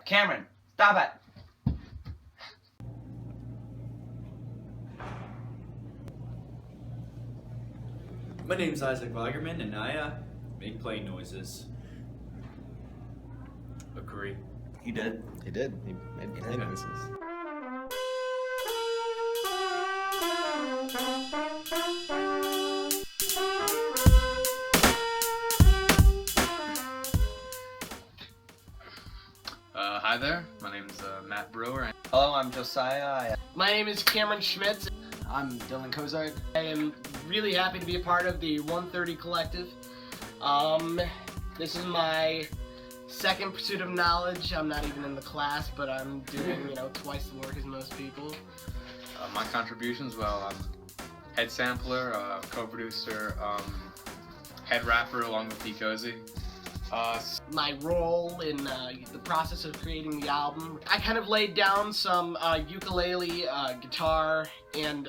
Cameron, stop it! My name is Isaac Lagerman, and I make plane noises. Agree. He did. He did. He made plane noises. Hi there, my name's Matt Brewer. Hello, I'm Josiah. My name is Cameron Schmitz. I'm Dylan Kozard. I am really happy to be a part of the 130 Collective. This is my second pursuit of knowledge. I'm not even in the class, but I'm doing, twice the work as most people. My contributions, well, I'm head sampler, co-producer, head rapper along with D. Cozy. My role in the process of creating the album, I kind of laid down some ukulele, guitar, and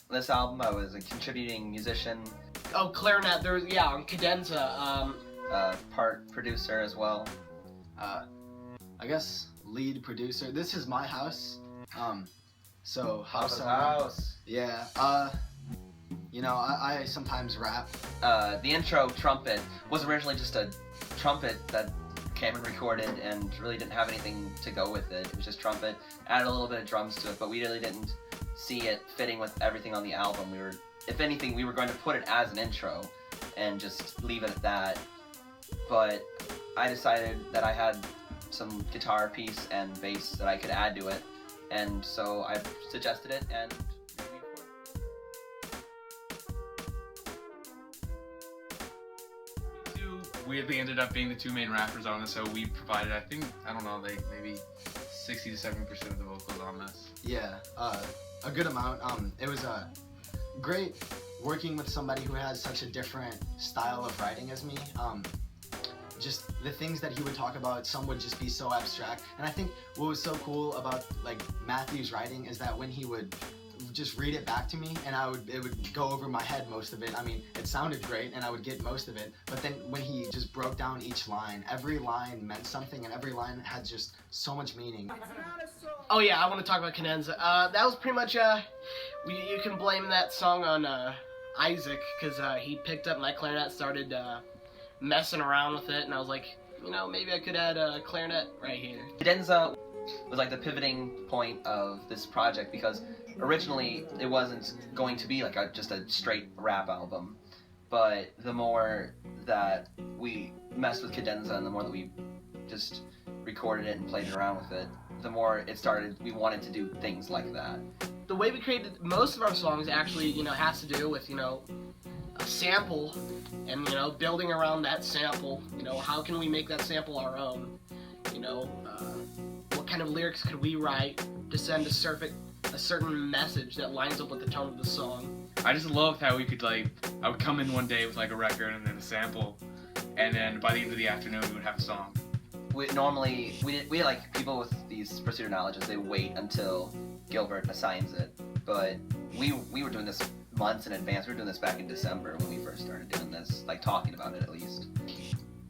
This album, I was a contributing musician, clarinet. On Cadenza. part producer as well. I guess lead producer. This is my house. So House house. of owner. House. Yeah. I sometimes rap. The intro trumpet was originally just a trumpet that Cameron recorded and really didn't have anything to go with it. It was just trumpet, added a little bit of drums to it, but we really didn't see it fitting with everything on the album. If anything, we were going to put it as an intro and just leave it at that. But I decided that I had some guitar piece and bass that I could add to it, and so I suggested it, and we recorded. Weirdly ended up being the two main rappers on this, so we provided, I think, like maybe 60 to 70% of the vocals on this. Yeah. A good amount. It was great working with somebody who has such a different style of writing as me. Just the things that he would talk about, some would just be so abstract. And I think what was so cool about Matthew's writing is that when he would just read it back to me, and it would go over my head most of it. I mean, it sounded great and I would get most of it, but then when he just broke down each line, every line meant something and every line had just so much meaning. Oh yeah, I want to talk about Cadenza. That was pretty much, you can blame that song on Isaac, because he picked up my clarinet, started messing around with it, and I was like, maybe I could add a clarinet right here. Cadenza was like the pivoting point of this project, because originally it wasn't going to be like just a straight rap album, but the more that we messed with Cadenza and the more that we just recorded it and played around with it, the more we wanted to do things like that. The way we created most of our songs actually, has to do with, a sample and, building around that sample. How can we make that sample our own? What kind of lyrics could we write to send a certain message that lines up with the tone of the song? I just loved how we could I would come in one day with like a record and then a sample, and then by the end of the afternoon we would have a song. We like people with these pursuit of knowledges, they wait until Gilbert assigns it, but we were doing this months in advance. We were doing this back in December when we first started doing this, talking about it at least.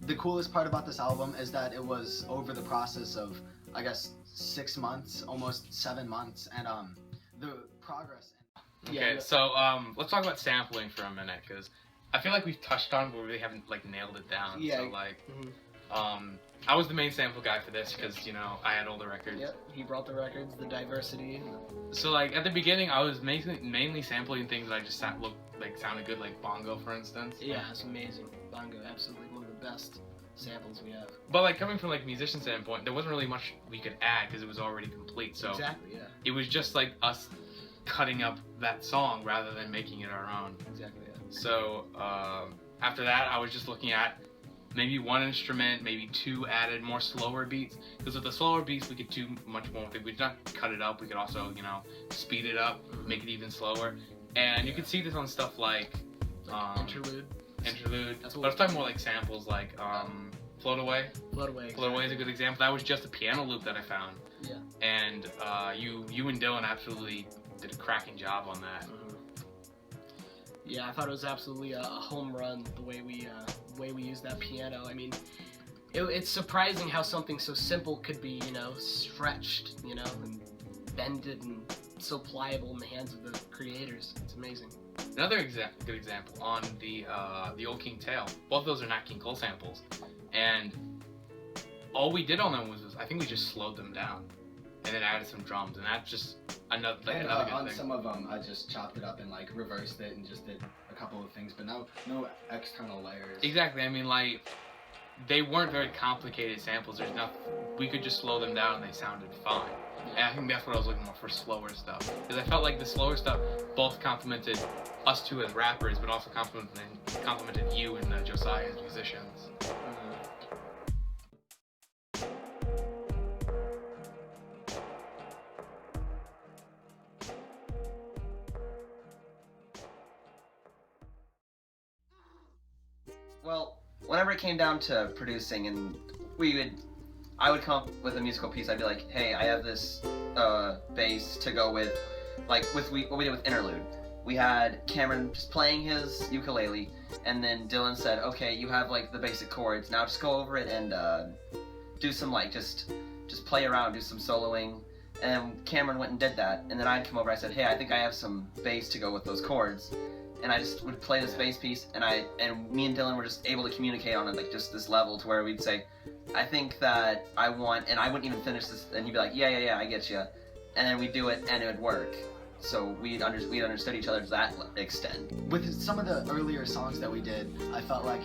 The coolest part about this album is that it was over the process of, I guess, 6 months, almost 7 months, and the progress. Okay, so let's talk about sampling for a minute, because I feel like we've touched on it, but we really haven't nailed it down. Yeah. So I was the main sample guy for this because I had all the records. Yep, he brought the records, the diversity. So at the beginning, I was mainly sampling things that I just sounded good, like bongo, for instance. Yeah, it's amazing. Bongo, absolutely one of the best samples we have. But coming from musician standpoint, there wasn't really much we could add because it was already complete. So exactly, yeah. it was just us cutting up that song rather than making it our own. Exactly, yeah. So after that, I was just looking at maybe one instrument, maybe two added more slower beats. Because with the slower beats, we could do much more with it. We could not cut it up. We could also, speed it up, make it even slower. And you could see this on stuff like Interlude. But I was talking more samples Float Away. Float Away. Float Away is a good example. That was just a piano loop that I found. Yeah. And you and Dylan absolutely did a cracking job on that. Yeah, I thought it was absolutely a home run the way we used that piano. I mean, it's surprising how something so simple could be, stretched, and bended and so pliable in the hands of the creators. It's amazing. Another good example on the Old King Tale. Both of those are Nat King Cole samples, and all we did on them was I think we just slowed them down, and then added some drums, and that's just another good On thing. some of them, I just chopped it up and like reversed it and just did a couple of things, but no external layers. Exactly. I mean, like, they weren't very complicated samples. There's nothing. We could just slow them down and they sounded fine. And I think that's what I was looking for slower stuff. Because I felt like the slower stuff both complemented us two as rappers, but also complemented you and Josiah as musicians. Well, whenever it came down to producing, and I would come up with a musical piece. I'd be like, hey, I have this bass to go with, like what we did with Interlude. We had Cameron just playing his ukulele, and then Dylan said, okay, you have like the basic chords. Now just go over it and do some like just play around, do some soloing. And Cameron went and did that, and then I'd come over. I said, hey, I think I have some bass to go with those chords. And I just would play this bass piece, and me and Dylan were just able to communicate on it, like just this level to where we'd say, I think that I want, and I wouldn't even finish this, and you'd be like, yeah, I get you, and then we'd do it, and it would work. So we'd understood each other to that extent. With some of the earlier songs that we did, I felt like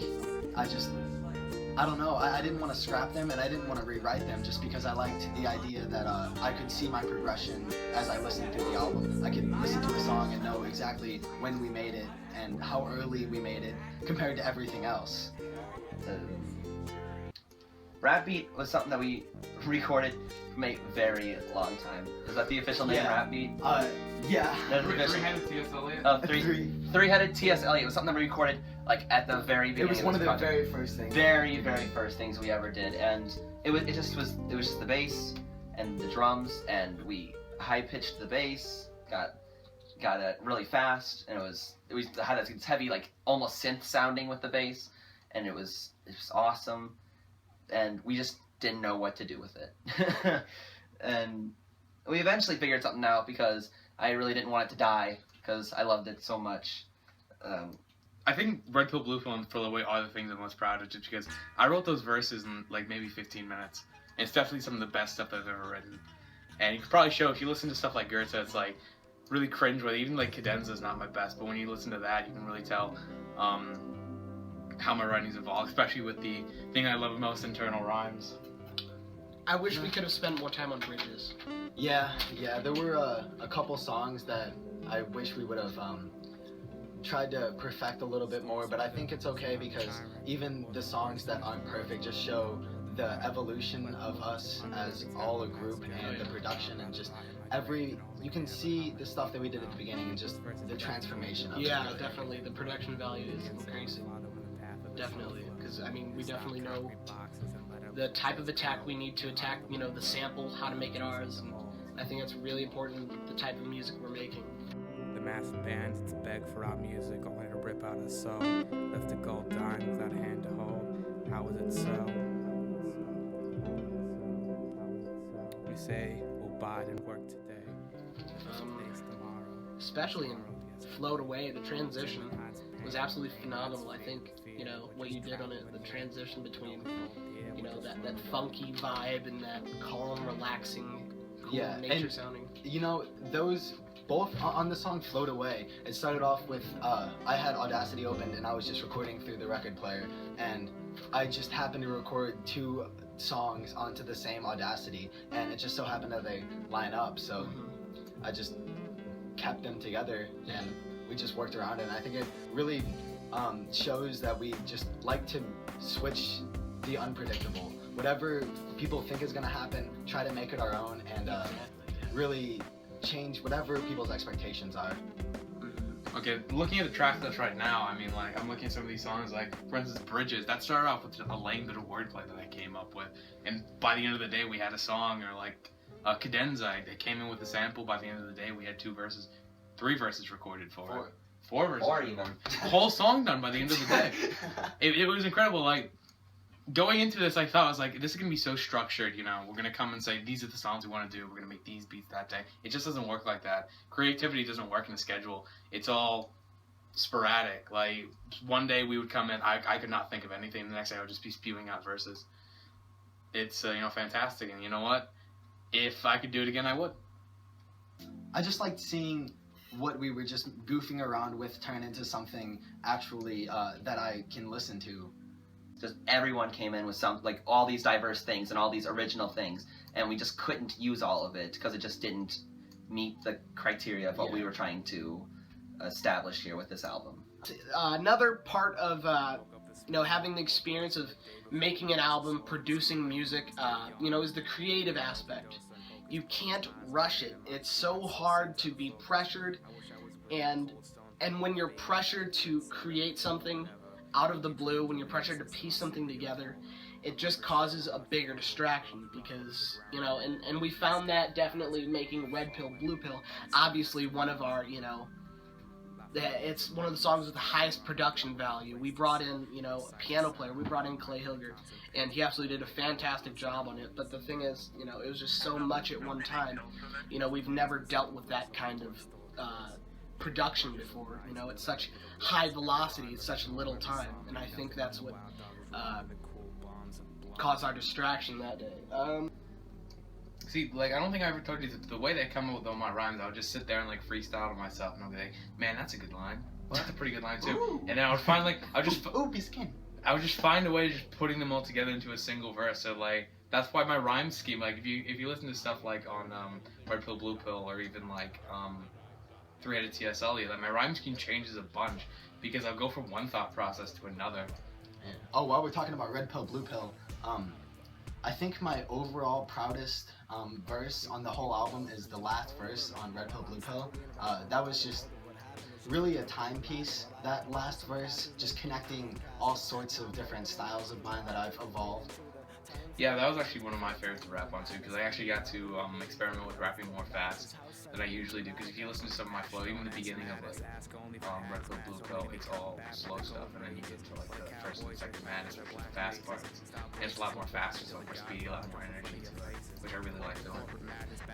I don't know, I didn't want to scrap them and I didn't want to rewrite them just because I liked the idea that I could see my progression as I listened through the album. I could listen to a song and know exactly when we made it and how early we made it compared to everything else. Rap Beat was something that we recorded from a very long time. Is that the official name, Yeah. Rap Beat? Yeah. That's the official- Three-headed T.S. Eliot? Three-headed T.S. Eliot was something that we recorded like at the very beginning. It was one of the project. very first things. Very first things we ever did, and it was just the bass and the drums, and we high pitched the bass, got it really fast, and it had this heavy, like almost synth sounding with the bass, and it was awesome, and we just didn't know what to do with it. And we eventually figured something out because I really didn't want it to die because I loved it so much. I think Red Pill, Blue Pill, and Throw Away are the things I'm most proud of, just because I wrote those verses in like maybe 15 minutes. And it's definitely some of the best stuff I've ever written. And you can probably show, if you listen to stuff like Goethe, it's like really cringe-worthy. Even like Cadenza is not my best, but when you listen to that, you can really tell how my writing's evolved, especially with the thing I love most, internal rhymes. I wish we could have spent more time on bridges. Yeah, there were a couple songs that I wish we would have tried to perfect a little bit more, but I think it's okay because even the songs that aren't perfect just show the evolution of us as all a group and the production and just you can see the stuff that we did at the beginning and just the transformation of it. Yeah, definitely. The production value is increasing. Definitely. Because, I mean, we definitely know the type of attack we need to attack, the sample, how to make it ours. And I think that's really important, the type of music we're making. The massive bands to beg for our music, only to rip out a soul. Left a gold dime without a hand to hold. How was it so? We say we'll bide and work today. Next tomorrow. Especially in Float Away, the transition was absolutely phenomenal. I think, what you did on it, the transition between, that funky vibe and that calm, relaxing, cool nature sounding. Those both on the song Float Away, it started off with I had Audacity opened and I was just recording through the record player, and I just happened to record two songs onto the same Audacity, and it just so happened that they line up, so I just kept them together and we just worked around it, and I think it really shows that we just like to switch the unpredictable. Whatever people think is going to happen, try to make it our own and really change whatever people's expectations are. Okay, looking at the track list right now, I mean, like, I'm looking at some of these songs, like, for instance, Bridges, that started off with a lame bit of wordplay that I came up with, and by the end of the day, we had a song, or like, Cadenza, they came in with a sample, by the end of the day, we had 3 verses recorded for it. 4 verses. Or even. The whole song done by the end of the day. It was incredible, like, going into this, I thought, I was like, this is going to be so structured, you know. We're going to come and say, these are the songs we want to do. We're going to make these beats that day. It just doesn't work like that. Creativity doesn't work in a schedule. It's all sporadic. Like, one day we would come in, I could not think of anything. The next day I would just be spewing out verses. It's, you know, fantastic. And you know what? If I could do it again, I would. I just liked seeing what we were just goofing around with turn into something actually that I can listen to. Just everyone came in with some, like, all these diverse things and all these original things, and we just couldn't use all of it because it just didn't meet the criteria of what we were trying to establish here with this album. Another part of you know, having the experience of making an album, producing music, you know, is the creative aspect. You can't rush it. It's so hard to be pressured, and when you're pressured to create something out of the blue, when you're pressured to piece something together, it just causes a bigger distraction because, you know, and we found that definitely making Red Pill, Blue Pill, obviously one of our, you know, it's one of the songs with the highest production value. We brought in, you know, a piano player, we brought in Clay Hilger, and he absolutely did a fantastic job on it, but the thing is, you know, it was just so much at one time. You know, we've never dealt with that kind of production before, you know, it's such high velocity, it's such little time, and I think that's what caused our distraction that day. See, like, I don't think I ever told you that the way they come up with all my rhymes, I would just sit there and, like, freestyle to myself, and I'll be like, man, that's a good line. Well, that's a pretty good line, too. Ooh. And then I would find, like, I would just skin. find a way of just putting them all together into a single verse, so, like, that's why my rhyme scheme, like, if you listen to stuff, like, on, Red Pill, Blue Pill, or even, like, Three-Headed T.S. Eliot, like, my rhyme scheme changes a bunch, because I'll go from one thought process to another. Yeah. Oh, while we're talking about Red Pill, Blue Pill, I think my overall proudest verse on the whole album is the last verse on Red Pill, Blue Pill. That was just really a timepiece, that last verse, just connecting all sorts of different styles of mine that I've evolved. Yeah, that was actually one of my favorites to rap on too, because I actually got to experiment with rapping more fast than I usually do. Because if you listen to some of my flow, even the beginning of like Red Pill, Blue Pill, it's all slow stuff, and then you get to like the first and second man, especially the fast parts. It's a lot more faster, so more speedy, a lot more energy to it, which I really like doing.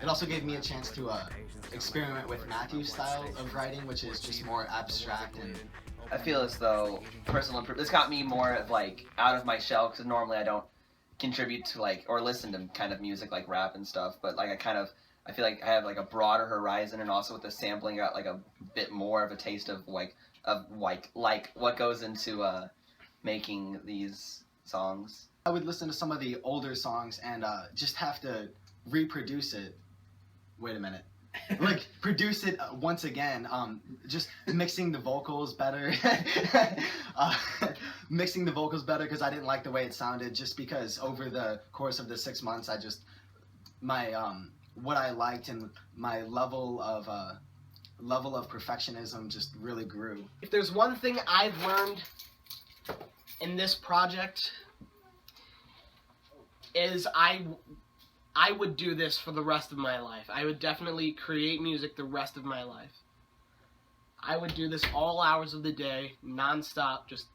It also gave me a chance to experiment with Matthew's style of writing, which is just more abstract and. I feel as though personal improvement, this got me more of like out of my shell, because normally I don't contribute to like or listen to kind of music like rap and stuff, but like I feel like I have like a broader horizon, and also with the sampling got like a bit more of a taste of like what goes into making these songs. I would listen to some of the older songs and just have to reproduce it. Wait a minute. Like produce it once again, just mixing the vocals better, because I didn't like the way it sounded, just because over the course of the 6 months my what I liked and my level of perfectionism just really grew. If there's one thing I've learned in this project is I would do this for the rest of my life. I would definitely create music the rest of my life. I would do this all hours of the day, non-stop, just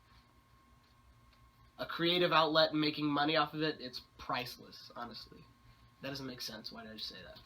a creative outlet and making money off of it. It's priceless, honestly. That doesn't make sense. Why did I just say that?